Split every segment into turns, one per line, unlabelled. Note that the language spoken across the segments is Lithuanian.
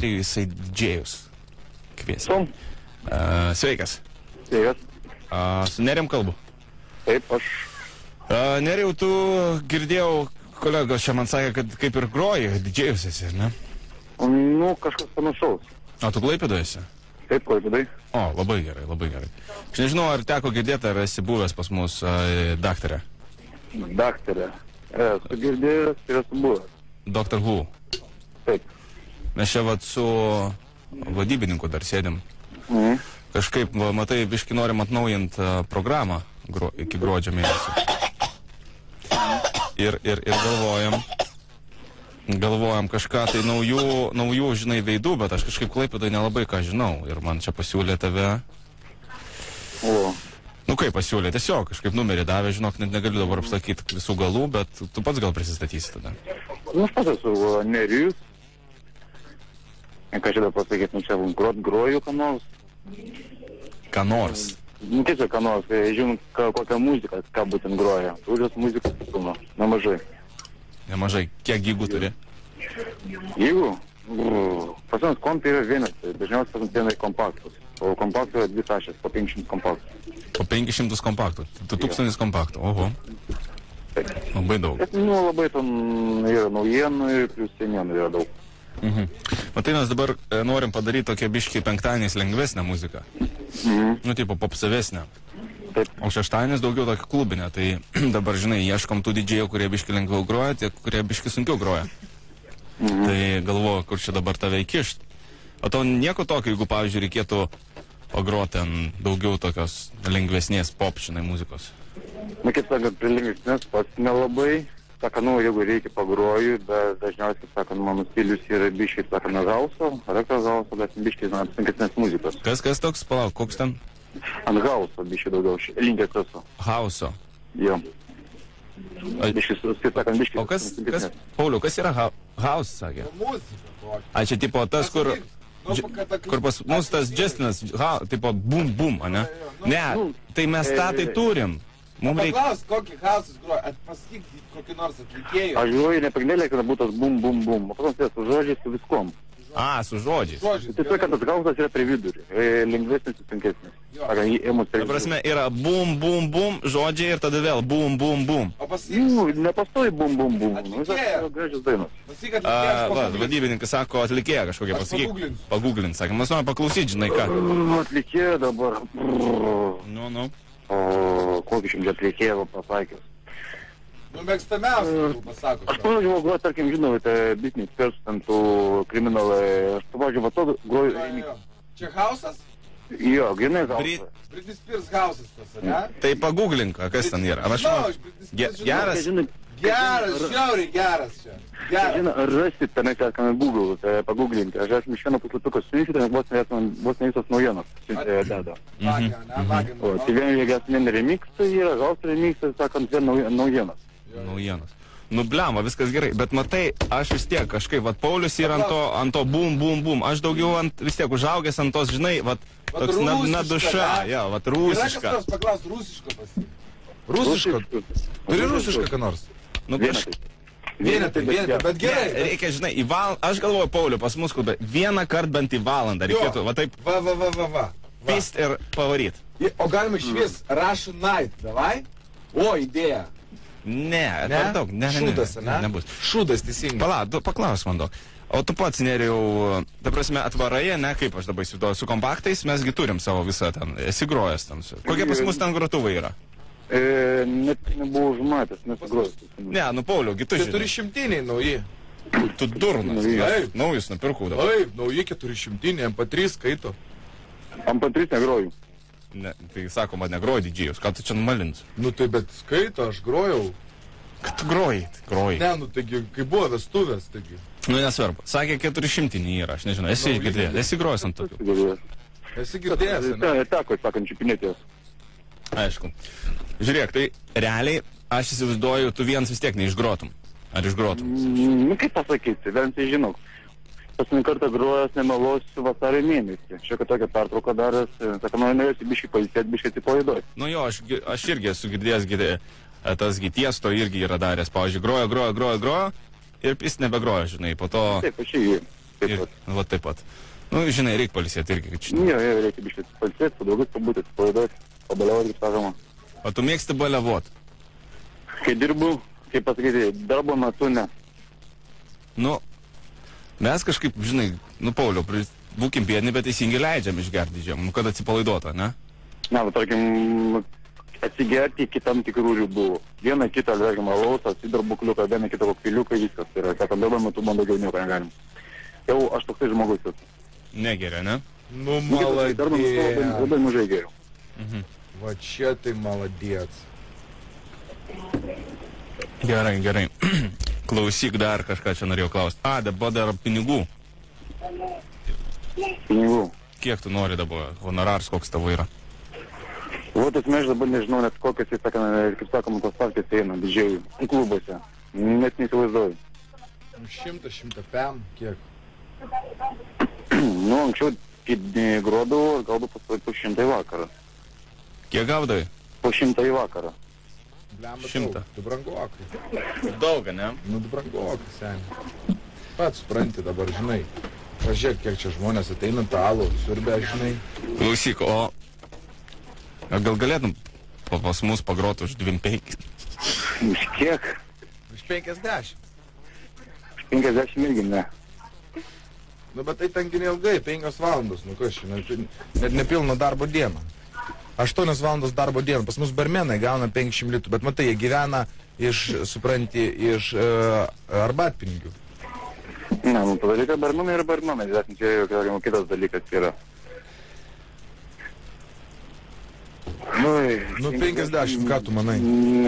Nerijų, jisai didžėjus. Kviesi. Sveikas.
Sveikas.
Su Nerijum kalbu.
Taip, aš.
Nerijau, tu girdėjau, kolegos čia man sakė, kad kaip ir groji, didžėjus esi, ne?
Nu, kažkas panašaus.
O tu Klaipėdoje esi?
Taip, Klaipėdai.
O, labai gerai, labai gerai. Aš nežinau, ar teko girdėti, ar esi buvęs pas mus daktarė.
Daktarė. Esu girdėjęs ir esu buvęs.
Dr. Who.
Taip.
Mes čia vat su vadybininku dar sėdim. Kažkaip, matai, biški norim atnaujinti programą iki gruodžio mėnesio. Ir galvojam kažką tai naujų, žinai, veidų, bet aš kažkaip Klaipėdai nelabai ką žinau. Ir man čia pasiūlė tave.
O.
Nu kaip pasiūlė, tiesiog kažkaip numerį davė, žinok, net negaliu dabar apsakyti visų galų, bet tu pats gal prisistatysi tada.
Nu, aš pats esu Nerijus. Ką čia dar pasakyti, nu čia groju ką nors.
Ką nors?
Nu, tiesiog ką nors, žinom, kokią muziką, ką būtent groja. Turijos muzikos pilno, nemažai.
Nemažai. Kiek gigų turi?
Gigų? Pas mums kompi yra vienas, dažniausiai pas mums vienai kompaktus. O kompaktų yra 2 tašės, po 500 kompaktų.
Po 500 kompaktų? 1000 kompaktų, oho.
Taip.
Labai daug.
Nu, labai ten yra naujienų ir plius senienų yra daug.
Matai, mes dabar norim padaryti tokią biškį penktadieniais lengvesnę muziką. Nu, tipo, popsavesnę.
Taip.
O šeštadienis daugiau tokia klubinė, tai dabar, žinai, ieškom tų didžėjų, kurie biškį lengviau groja, tie, kurie biškį sunkiau groja. Tai galvoju, kur čia dabar tave įkišt. O to nieko tokio, jeigu, pavyzdžiui, reikėtų pagroti ant daugiau tokios lengvesnės pop, žinai, muzikos.
Na, kaip sakant, prie lengvesnės pats nelabai. Saka, nu, jeigu reikia pagroju, bet dažniausiai, sakant, mano stilius yra biškiai, sakant, hauso, elektrozauso, bet biškiai, žinot, sunkesnės muzikos.
Kas toks, palauk, koks ten?
Ant hauso biškiai daugiau, linkęs esu.
Hauso?
Jo. Biškiai, sakant, biškiai.
O kas, Pauliau, kas yra house, sakė?
Muzika.
A, čia tipo tas, kur pas mus tas džestinas, tipo bum bum, ane? Ne, tai mes tą tai turim.
Paklaus, kokį hausus groja, pasakyk kokį nors atlikėjų.
Aš groju ne pagrindėlė, kad būtų tas bum bum bum, o patos su žodžiais, su viskom.
A, su žodžiais.
Tiesiog, kad tas hausas yra prie vidurį, lengvesnis ir sunkesnis.
Ta prasme, yra bum bum bum, žodžiai ir tada vėl bum bum bum.
O pasakyk.
Nu, nepastoji bum bum bum.
Atlikėja.
Gražios dainos.
Pasakyk atlikėjas.
Va, vadybininkas sako, atlikėja kažkokia, pasakyk. Pagooglint, sakė, mes norime paklausyti, žinai ką.
Atlikėja dabar.
Nu.
O kokį šimtį atlikėjų pasakęs?
Nu, mėgstamiausių pasako.
Aš pavyzdžiui, groju, tarkim, žinau, Britney Spears, tų kriminalai. Aš pavyzdžiui, to groju remix.
Čia hausas?
Jo, grinai hausas.
Britney Spears hausas tas, ne?
Tai pagooglink, kas ten yra. Geras?
Geras, žiauriai geras čia.
Žinai, rasti tenai, kad Google, pagooglinti. Aš esu iš vieno puslapiuko surinkti, ten vos ne visos naujienos.
Vagia,
O, tai vien remixai yra, house remixai, sakant, vien naujienos.
Naujienos. Nu, bliama, viskas gerai, bet matai, aš vis tiek kažkaip, vat Paulius yra ant to bum, bum, bum, aš daugiau vis tiek užaugęs ant tos, žinai, vat toks naduša, ja, vat rusiška.
Yra kas nors paklaust rusiško pas.
Rusiško? Turi rusišką ką nors?
Nu,
Vienetai, bet gerai.
Reikia, žinai, aš galvoju, Pauliu, pas mus klube, vieną kartą bent į valandą reikėtų, va taip,
Va.
pist ir pavaryt.
O galima išvis Russian Night, davai? O, idėja.
Ne, per daug,
Šūdas, ne?
Nebus.
Šūdas, teisingai.
Paklaus man daug. O tu pats, Nerijau, ta prasme, atvarai, ne, kaip aš dabar įsivaizduoju, su kompaktais, mesgi turim savo visą ten, esi grojęs ten. Kokie pas mus ten grotuvai yra?
Net nebuvau užmatęs, nesigrojęs.
Ne, nu, Pauliau, tu žinai.
400 nauji.
Tu durnas.
Taip.
Naujus nupirkau dabar.
Taip, nauji 400, MP3 skaito.
MP3 negroju.
Ne, tai sakoma, negroji didžėjus, ką tu čia numalins?
Nu tai bet skaito, aš grojau.
Kad tu groji, groji.
Ne, nu taigi, kai buvo vestuvės, taigi.
Nu, nesvarbu. Sakė, 400 yra, aš nežinau, esi išgirdėjęs, esi grojęs ant tokių.
Esi girdėjęs, ne?
Teko, sakant, čiupinėtės.
Aišku. Žiūrėk, tai realiai, aš įsivaizduoju, tu vienas vis tiek neišgrotum. Ar išgrotum?
Nu, kaip pasakyti, bent tai žinau. Paskutinį kartą grojęs nemelosiu vasario mėnesį. Šiek tokią pertrauką daręs, sakau, norėjusi biškį pailsėti, biškį atsipalaiduoti.
Nu jo, aš irgi esu girdėjęs, tas Tiesto irgi yra daręs. Pavyzdžiui, grojo ir jis nebegrojo, žinai, po to...
Taip, aš irgi. taip
Ir,
pat.
va taip pat. Nu, žinai, reikia palisėti irgi, kad šitą.
Jo, reikia biškai palsėti, su draugus pabūti, atsipalaiduoti, pabaliauti, kaip sakoma.
O tu mėgsti baliavot?
Kai dirbu, kaip pasakyti, darbo metu ne.
Nu, mes kažkaip, žinai, nu, Pauliau, būkim biedni, bet teisingai leidžiam išgerti didžiam, nu, kad atsipalaiduota, ne?
Ne, bet tarkim, atsigerti iki tam tikrų ribų. Vieną kitą, tarkim, alaus, atsidarbukliuką, vieną kitą kokpiliuką, viskas. Tai yra, sakant, darbo metu man daugiau nieko negalim. Jau aš toksai žmogus esu.
Negeria, ne?
Nu,
Darbo metu labai mažai geriau.
Va čia tai maladėts.
Gerai, gerai. Klausyk, dar kažką čia norėjau klausti. Dabar dar pinigų.
Pinigų.
Kiek tu nori dabar? Honoraras koks tavo yra?
Vot esmė, aš dabar nežinau net kokias, kaip sakoma, tos partijos eina didžiai klubuose. Net neįsivaizduoju.
100-105, kiek?
Nu, anksčiau, kai grodavau, galbūt po 100 vakarą.
Kiek gaudai?
Po 100 vakarą.
Blemba
100.
daug. Du brangokai.
Daug, ne?
Nu, du brangokai, seniai. Pats supranti dabar, žinai. Pažiūrėk, kiek čia žmonės ateina tą alų, siurbę, žinai.
Klausyk, o gal galėtum pas mus pagroti už 25?
Iš kiek?
Už 50.
50 irgi ne.
Nu, bet tai tengi neilgai, 5 valandos, nu kas čia, net nepilno darbo dieną. 8 valandos darbo dieną, pas mus barmenai gauna 500 litų, bet matai, jie gyvena iš, supranti, iš arbatpinigių.
Ne, nu, padaryka barmenai ir barmenai, čia jau kitas dalykas yra.
Nu, 50, ką tu manai?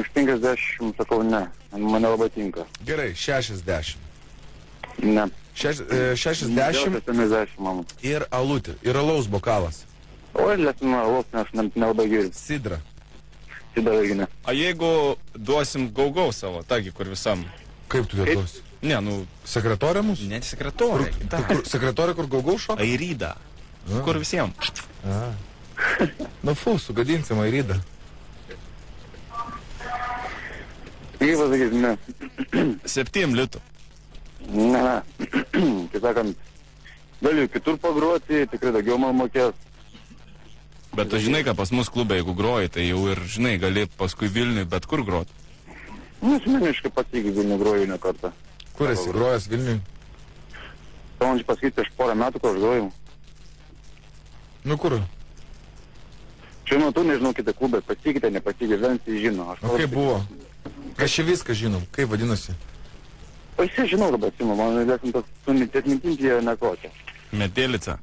Už 50, sakau, ne. Mane labai tinka.
Gerai, 60.
Ne.
60
70, mama.
ir alutė, ir alaus bokalas.
Oi, lesinu, alaus, nes nelabai geriu.
Sidra.
Sidra irgi ne.
O jeigu duosim gaugau savo, tagi, kur visam?
Kaip tu dėtos?
Ne, nu,
Sekretorė mūsų?
ne sekretorė.
Sekretorė, kur gaugau šoka?
Airyda. Kur visiems?
Nu, sugadinsim Airidą.
Kaip pasakyti, ne.
7 litų.
Ne. Kaip sakant, galiu kitur pagroti, tikrai daugiau man mokės.
Bet tu žinai, kad pas mus klube, jeigu groji, tai jau ir, žinai, gali paskui Vilniui bet kur groti.
Nu, asmeniškai pats iki Vilnių groju ne kartą.
Kur esi grojęs Vilniui?
Tai man čia pasakyti, prieš porą metų, ko aš grojau.
Nu, kur?
Šiuo metu nežinau kitą klubą, pasikeitė, nepasikeitė, visi žino.
O kaip buvo? Aš čia viską žinom. Kaip vadinasi?
O jis žinau dabar, Simo, man nesam tas atmintinti nekokia.
Metėlica.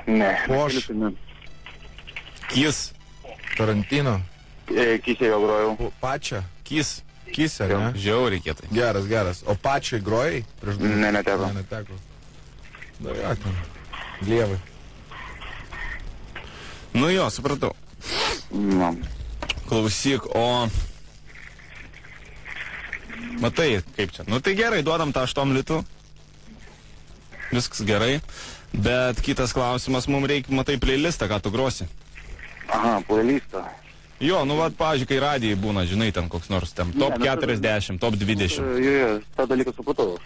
Ne.
Poš.
Kis.
Tarantino.
Kisė jau grojau.
Pačią.
Kis.
Kisę, ne?
Žiauriai kietai.
Geras, geras. O pačiai grojai? Prieš du?
Ne, neteko.
Ne, neteko. Da, ja, ten. Lievai.
Nu jo, supratau.
Nu.
Klausyk, o... Matai, kaip čia. Nu tai gerai, duodam tą 8 litų. Viskas gerai. Bet kitas klausimas, mums reikia, matai, playlistą, ką tu grosi.
Aha, playlistą.
Jo, nu vat, pavyzdžiui, kai radijai būna, žinai, ten koks nors ten top 40, top 20.
Jo, tą dalyką supratau.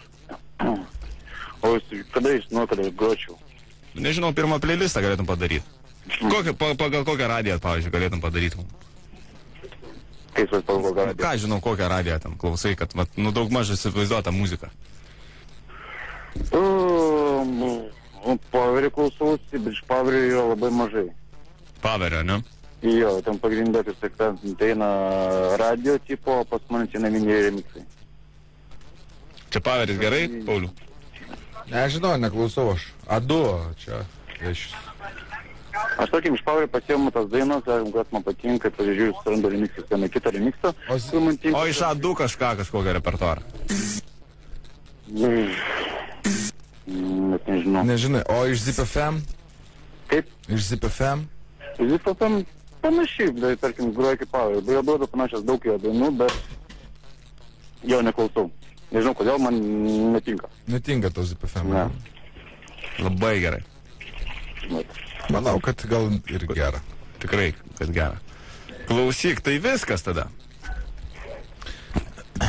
O kada jis, nu, kada gročiau?
Nežinau, pirmą playlistą galėtum padaryti. Pagal kokią radiją, pavyzdžiui, galėtum padaryti?
Kaip jūs pagal kokią radiją?
Ką žinau, kokią radiją ten klausai, kad, vat, nu, daug mažai įsivaizduota muzika.
Paverį klausausi, bet iš paverį yra labai mažai.
Paverio, ne?
Jo, ten pagrindė, kaip sakant, tai eina radio tipo, pas mane čia naminiai remiksai.
Čia paveris gerai, Pauliu?
Nežinau, neklausau aš. Adu, čia. Aš.
Aš tarkim, iš paverį pasiėmu tas dainas, kas man patinka, pasižiūrėjau, surandu remiksas, vieną kitą remiksą.
O iš A2 kažkokią repertuarą?
Net nežinau.
Nežinai, o iš ZipFM?
Kaip?
Iš ZipFM?
ZipFM panašiai, bet tarkim, groja kaip paverį. Jie duoda panašias daug jo dainų, bet jo neklausau. Nežinau, kodėl man netinka.
Netinka to ZipFM.
Ne.
Labai gerai.
Manau, kad gal ir gera.
Tikrai, kad gera. Klausyk, tai viskas tada.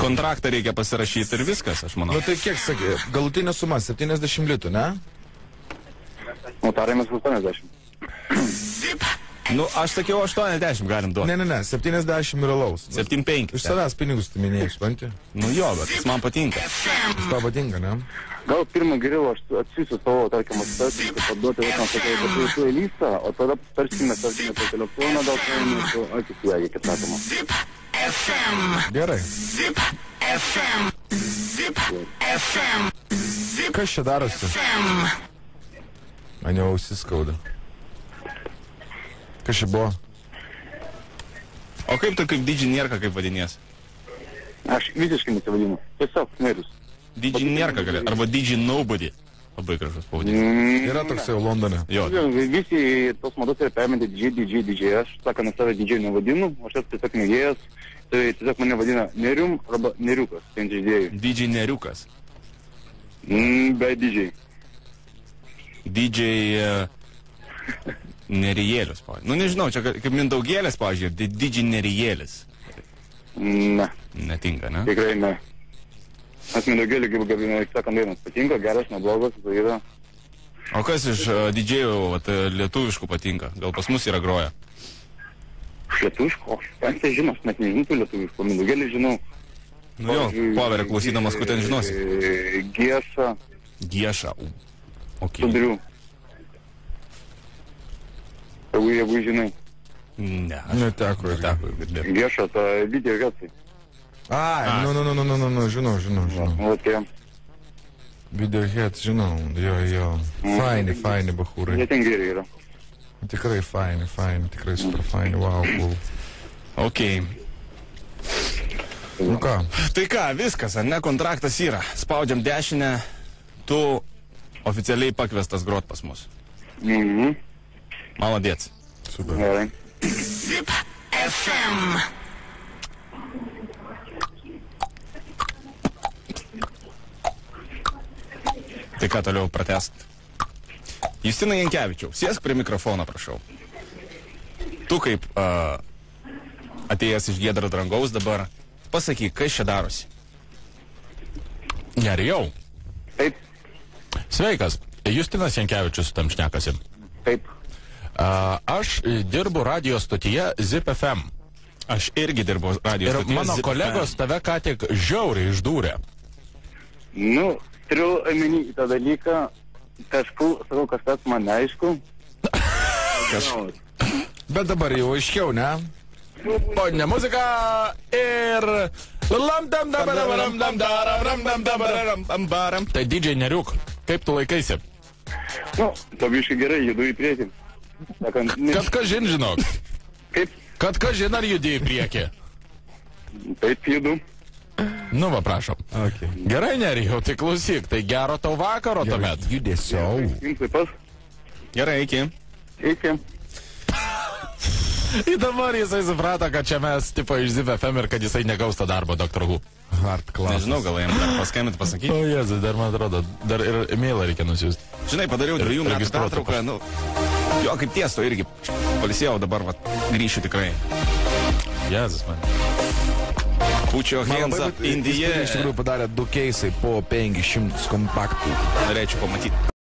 Kontraktą reikia pasirašyti ir viskas, aš manau.
Nu tai kiek sakė, galutinė suma 70 litų, ne?
Nu, tarėmės 80.
Nu, aš sakiau 80 galim duoti.
Ne, 70 ir alaus.
7,5.
Iš savęs pinigus tu minėjai, supranti?
Nu jo, bet jis man patinka.
Iš tau patinka, ne?
Gal pirmą geriau aš atsiųsiu savo, tarkim, atsiųsiu, paduoti visam sakau, playlistą, o tada tarkime per telefoną, gal paėmė su atsisijagi, kaip sakoma.
Gerai. Kas čia darosi? Man jau ausis skauda. Kas čia buvo?
O kaip tu kaip DJ Nierka kaip vadinies?
Aš visiškai nesivadinu. Tiesiog Nerius.
DJ Nierka gali, arba DJ Nobody. Labai gražus pavadinimas.
Yra toks jau Londone.
Jo.
Visi tos mados yra perėmėti DJ. Aš sakant, save DJ nevadinu, aš esu tiesiog mėgėjas. Tai tiesiog mane vadina Nerium arba Neriukas. Tai žaidėjai.
DJ Neriukas.
Be DJ.
DJ Nerijėlius, pavyzdžiui. Nu nežinau, čia kaip Mindaugėlės, pavyzdžiui, DJ Nerijėlis.
Ne.
Netinka, ne?
Tikrai ne. Aš Mindaugėlį, kaip sakant, dainas patinka, geras, neblogas, tai yra.
O kas iš DJ-ų lietuviškų patinka? Gal pas mus yra groja?
Lietuviško? Aš tai žinau, aš net nežinau tų lietuviško. Mindaugėlį žinau.
Nu jo, Poverė klausydamas, kur ten žinosi.
Gieša.
Gieša. Ok.
Sudriu. Jeigu žinai.
Ne,
Neteko.
girdėti.
Gieša, ta video gatsai.
Ai, nu, žinau.
O tie.
Videohead, žinau, jo. Faini bachūrai.
Jie ten geri yra.
Tikrai faini, tikrai super faini, wow, cool.
Ok.
Nu ką?
Tai ką, viskas, ar ne, kontraktas yra. Spaudžiam dešinę, tu oficialiai pakviestas grot pas mus. Maladėts.
Super.
Gerai.
Tai ką toliau pratęst? Justina Jankevičiau, sėsk prie mikrofono, prašau. Tu kaip atėjęs iš Giedro dangaus dabar, pasakyk, kas čia darosi?
Nerijau.
Taip,
Sveikas. Justinas Jankevičius tam šnekasi.
taip.
Aš dirbu radio stotyje Zip FM.
Aš irgi dirbu radio
Ir
stotyje
mano
Zip
kolegos
FM.
tave ką tik žiauriai išdūrė.
Nu, turiu omeny į tą dalyką, kažkas man neaišku.
Bet dabar jau aiškiau, ne?
Ponia muzika ir... Tai DJ Neriuk, kaip tu laikaisi?
Nu, pabiškai gerai, judu į priekį. Sakant,
Kad kažin žinok.
kaip,
Kad kažin ar judi į priekį.
taip judu.
Nu, va, prašom.
Okay.
Gerai, Nerijau, tai klausyk, tai gero tau vakaro tuomet.
Judesiau.
Jums taip pat.
Gerai, iki.
Iki.
Ir dabar jisai suprato, kad čia mes tipo iš Zip FM ir kad jisai negaus to darbo, Dr. Who.
Hard class.
Nežinau, gal jam dar paskambinti, pasakyti.
O, Jėzus, dar man atrodo, dar ir e-mailą reikia nusiųsti.
Žinai, padariau 2 metų
registruot
pertrauką, nu, jo, kaip tiesto irgi palisėjau, dabar, va, grįšiu tikrai.
Jėzus, man.
Put your hands up in the
Iš
air.
tikrųjų padarė 2 keisai po 500 kompaktų.
Norėčiau pamatyti.